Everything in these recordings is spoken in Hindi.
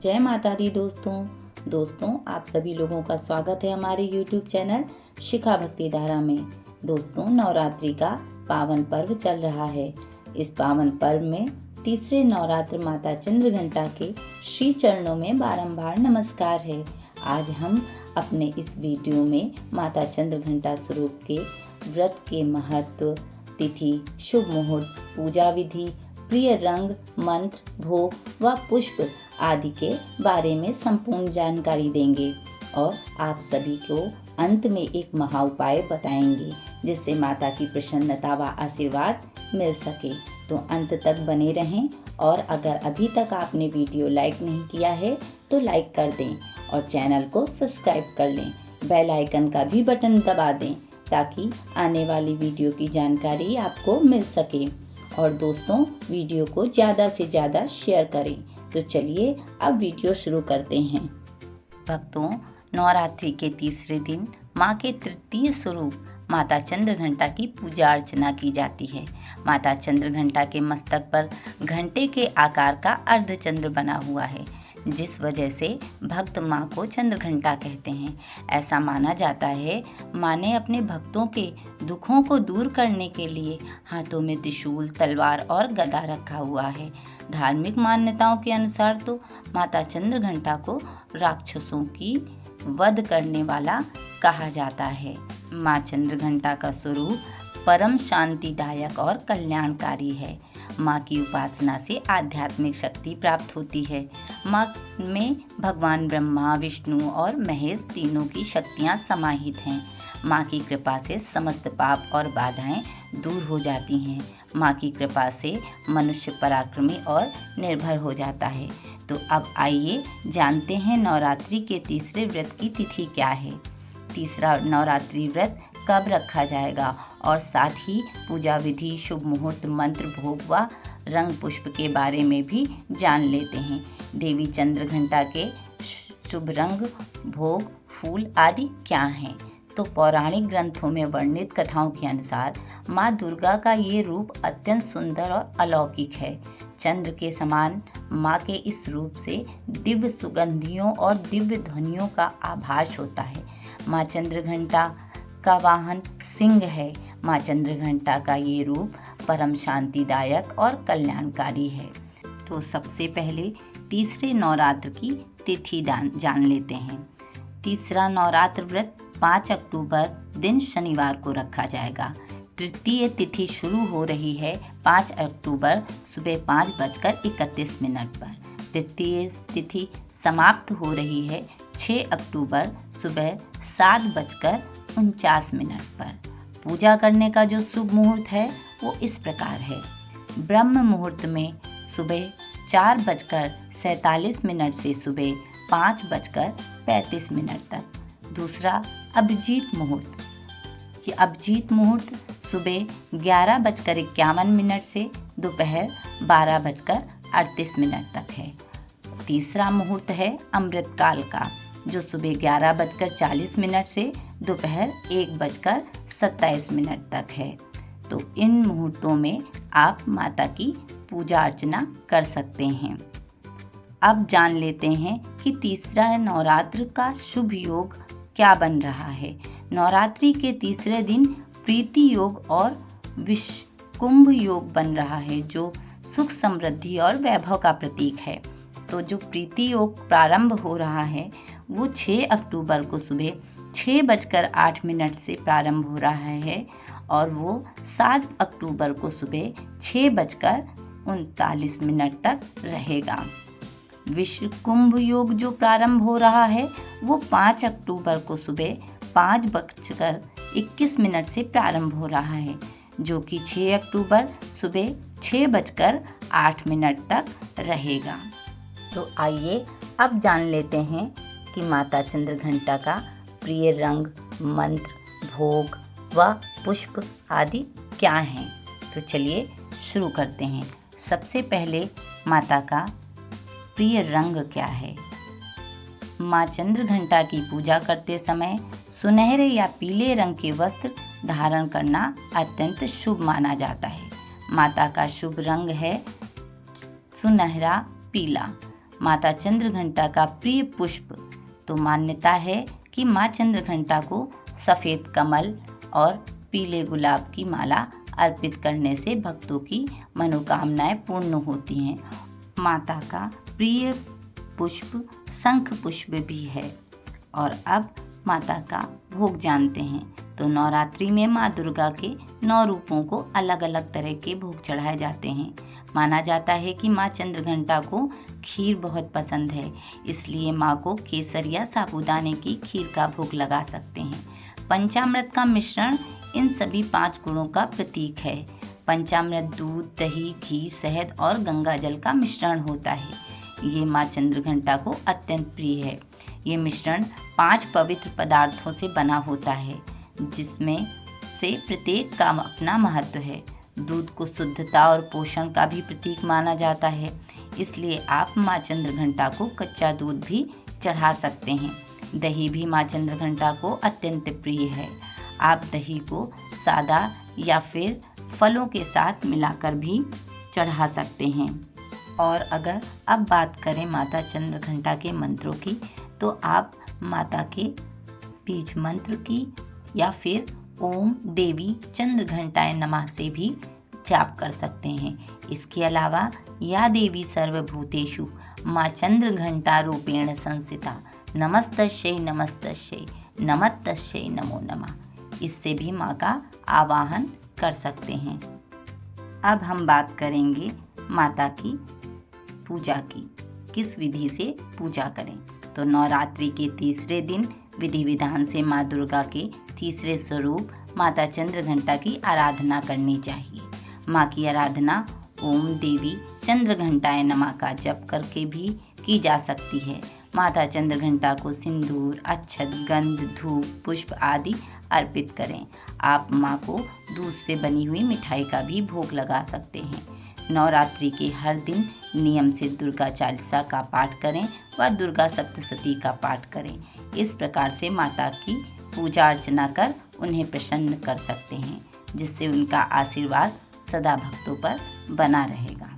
जय माता दी दोस्तों आप सभी लोगों का स्वागत है हमारे YouTube चैनल शिखा भक्ति धारा में। दोस्तों, नवरात्रि का पावन पर्व चल रहा है। इस पावन पर्व में तीसरे नवरात्र माता चंद्रघंटा के श्री चरणों में बारंबार नमस्कार है। आज हम अपने इस वीडियो में माता चंद्रघंटा स्वरूप के व्रत के महत्व, तिथि, शुभ मुहूर्त, पूजा विधि, प्रिय रंग, मंत्र, भोग व पुष्प आदि के बारे में संपूर्ण जानकारी देंगे और आप सभी को अंत में एक महा उपाय बताएंगे जिससे माता की प्रसन्नता व आशीर्वाद मिल सके। तो अंत तक बने रहें और अगर अभी तक आपने वीडियो लाइक नहीं किया है तो लाइक कर दें और चैनल को सब्सक्राइब कर लें। बेल आइकन का भी बटन दबा दें ताकि आने वाली वीडियो की जानकारी आपको मिल सके। और दोस्तों, वीडियो को ज़्यादा से ज़्यादा शेयर करें। तो चलिए अब वीडियो शुरू करते हैं। भक्तों, नवरात्रि के तीसरे दिन माँ के तृतीय स्वरूप माता चंद्रघंटा की पूजा अर्चना की जाती है। माता चंद्रघंटा के मस्तक पर घंटे के आकार का अर्धचंद्र बना हुआ है, जिस वजह से भक्त माँ को चंद्रघंटा कहते हैं। ऐसा माना जाता है माँ ने अपने भक्तों के दुखों को दूर करने के लिए हाथों में त्रिशूल, तलवार और गदा रखा हुआ है। धार्मिक मान्यताओं के अनुसार तो माता चंद्रघंटा को राक्षसों की वध करने वाला कहा जाता है। माँ चंद्रघंटा का स्वरूप परम शांतिदायक और कल्याणकारी है। माँ की उपासना से आध्यात्मिक शक्ति प्राप्त होती है। माँ में भगवान ब्रह्मा, विष्णु और महेश तीनों की शक्तियाँ समाहित हैं। माँ की कृपा से समस्त पाप और बाधाएं दूर हो जाती हैं। माँ की कृपा से मनुष्य पराक्रमी और निर्भय हो जाता है। तो अब आइए जानते हैं नवरात्रि के तीसरे व्रत की तिथि क्या है, तीसरा नवरात्रि व्रत कब रखा जाएगा और साथ ही पूजा विधि, शुभ मुहूर्त, मंत्र, भोग व रंग पुष्प के बारे में भी जान लेते हैं। देवी चंद्रघंटा के शुभ रंग, भोग, फूल आदि क्या हैं? तो पौराणिक ग्रंथों में वर्णित कथाओं के अनुसार माँ दुर्गा का ये रूप अत्यंत सुंदर और अलौकिक है। चंद्र के समान माँ के इस रूप से दिव्य सुगंधियों और दिव्य ध्वनियों का आभास होता है। माँ चंद्रघंटा का वाहन सिंह है। माँ चंद्रघंटा का ये रूप परम शांतिदायक और कल्याणकारी है। तो सबसे पहले तीसरे नवरात्र की तिथि जान लेते हैं। तीसरा नवरात्र व्रत 5 अक्टूबर दिन शनिवार को रखा जाएगा। तृतीय तिथि शुरू हो रही है 5 अक्टूबर सुबह 5:31 पर। तृतीय तिथि समाप्त हो रही है 6 अक्टूबर सुबह 7:49 पर। पूजा करने का जो शुभ मुहूर्त है वो इस प्रकार है। ब्रह्म मुहूर्त में सुबह 4:47 से सुबह 5:35 तक। दूसरा अभिजीत मुहूर्त। ये अभिजीत मुहूर्त सुबह 11:51 से दोपहर 12:38 तक है। तीसरा मुहूर्त है अमृतकाल का, जो सुबह 11:40 से दोपहर 1:27 तक है। तो इन मुहूर्तों में आप माता की पूजा अर्चना कर सकते हैं। अब जान लेते हैं कि तीसरा नवरात्र का शुभ योग क्या बन रहा है। नवरात्रि के तीसरे दिन प्रीति योग और विषकुंभ योग बन रहा है, जो सुख, समृद्धि और वैभव का प्रतीक है। तो जो प्रीति योग प्रारंभ हो रहा है वो 6 अक्टूबर को सुबह 6:08 से प्रारंभ हो रहा है और वो 7 अक्टूबर को सुबह 6:39 तक रहेगा। विषकुंभ योग जो प्रारंभ हो रहा है वो 5 अक्टूबर को सुबह 5:21 से प्रारंभ हो रहा है, जो कि 6 अक्टूबर सुबह 6:08 तक रहेगा। तो आइए अब जान लेते हैं कि माता चंद्रघंटा का प्रिय रंग, मंत्र, भोग व पुष्प आदि क्या हैं। तो चलिए शुरू करते हैं। सबसे पहले माता का प्रिय रंग क्या है। माँ चंद्रघंटा की पूजा करते समय सुनहरे या पीले रंग के वस्त्र धारण करना अत्यंत शुभ माना जाता है। माता का शुभ रंग है सुनहरा पीला। माता चंद्रघंटा का प्रिय पुष्प। तो मान्यता है कि माँ चंद्रघंटा को सफ़ेद कमल और पीले गुलाब की माला अर्पित करने से भक्तों की मनोकामनाएं पूर्ण होती हैं। माता का प्रिय पुष्प शंख पुष्प भी है। और अब माता का भोग जानते हैं। तो नवरात्रि में माँ दुर्गा के 9 रूपों को अलग अलग तरह के भोग चढ़ाए जाते हैं। माना जाता है कि माँ चंद्रघंटा को खीर बहुत पसंद है, इसलिए माँ को केसर या साबूदाने की खीर का भोग लगा सकते हैं। पंचामृत का मिश्रण इन सभी 5 गुणों का प्रतीक है। पंचामृत दूध, दही, घी, शहद और गंगा जल का मिश्रण होता है। ये माँ चंद्रघंटा को अत्यंत प्रिय है। ये मिश्रण 5 पवित्र पदार्थों से बना होता है, जिसमें से प्रत्येक का अपना महत्व है। दूध को शुद्धता और पोषण का भी प्रतीक माना जाता है, इसलिए आप माँ चंद्रघंटा को कच्चा दूध भी चढ़ा सकते हैं। दही भी माँ चंद्रघंटा को अत्यंत प्रिय है। आप दही को सादा या फिर फलों के साथ मिलाकर भी चढ़ा सकते हैं। और अगर अब बात करें माता चंद्रघंटा के मंत्रों की, तो आप माता के बीज मंत्र की या फिर ओम देवी चंद्रघंटाय नमः से भी जाप कर सकते हैं। इसके अलावा या देवी सर्वभूतेषु माँ चंद्रघंटा रूपेण संस्थिता नमस्तस्यै नमस्तस्यै नमस्तस्यै नमो नमः, इससे भी माँ का आवाहन कर सकते हैं। अब हम बात करेंगे माता की पूजा की, किस विधि से पूजा करें। तो नवरात्रि के तीसरे दिन विधि विधान से माँ दुर्गा के तीसरे स्वरूप माता चंद्रघंटा की आराधना करनी चाहिए। माँ की आराधना ओम देवी चंद्रघंटाय नमः का जप करके भी की जा सकती है। माता चंद्रघंटा को सिंदूर, अक्षत, गंध, धूप, पुष्प आदि अर्पित करें। आप माँ को दूध से बनी हुई मिठाई का भी भोग लगा सकते हैं। नवरात्रि के हर दिन नियम से दुर्गा चालीसा का पाठ करें व दुर्गा सप्तशती का पाठ करें। इस प्रकार से माता की पूजा अर्चना कर उन्हें प्रसन्न कर सकते हैं, जिससे उनका आशीर्वाद सदा भक्तों पर बना रहेगा।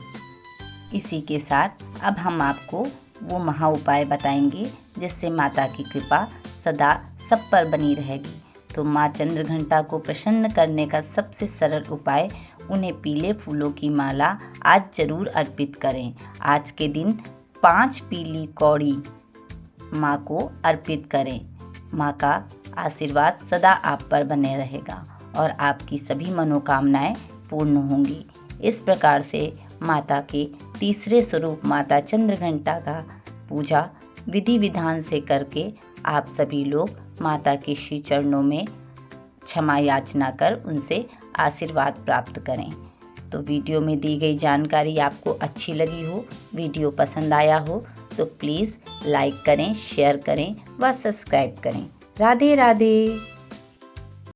इसी के साथ अब हम आपको वो महा उपाय बताएंगे जिससे माता की कृपा सदा सब पर बनी रहेगी। तो माँ चंद्रघंटा को प्रसन्न करने का सबसे सरल उपाय, उन्हें पीले फूलों की माला आज जरूर अर्पित करें। आज के दिन 5 पीली कौड़ी माँ को अर्पित करें। माँ का आशीर्वाद सदा आप पर बने रहेगा और आपकी सभी मनोकामनाएं पूर्ण होंगी। इस प्रकार से माता के तीसरे स्वरूप माता चंद्रघंटा का पूजा विधि विधान से करके आप सभी लोग माता के श्री चरणों में क्षमा याचना कर उनसे आशीर्वाद प्राप्त करें। तो वीडियो में दी गई जानकारी आपको अच्छी लगी हो, वीडियो पसंद आया हो तो प्लीज़ लाइक करें, शेयर करें व सब्सक्राइब करें। राधे राधे।